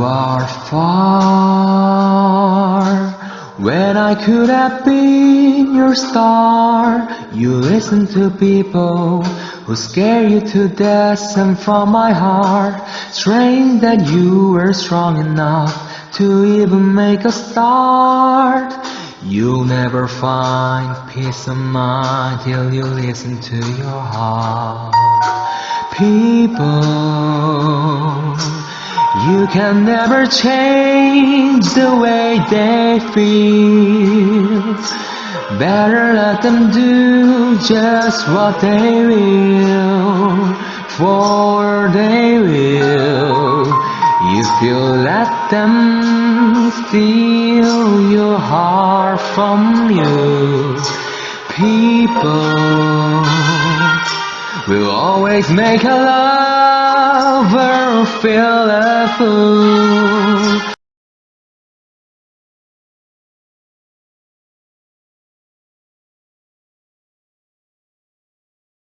are far, when I could have been your star. You listen to people who scare you to death, and from my heart, strange that you were strong enough to even make a start. You'll never find peace of mind till you listen to your heart. People, you can never change the way they feel. Better let them do just what they will, for they will. If you let them steal your heart from you, people will always make a lover feel a fool.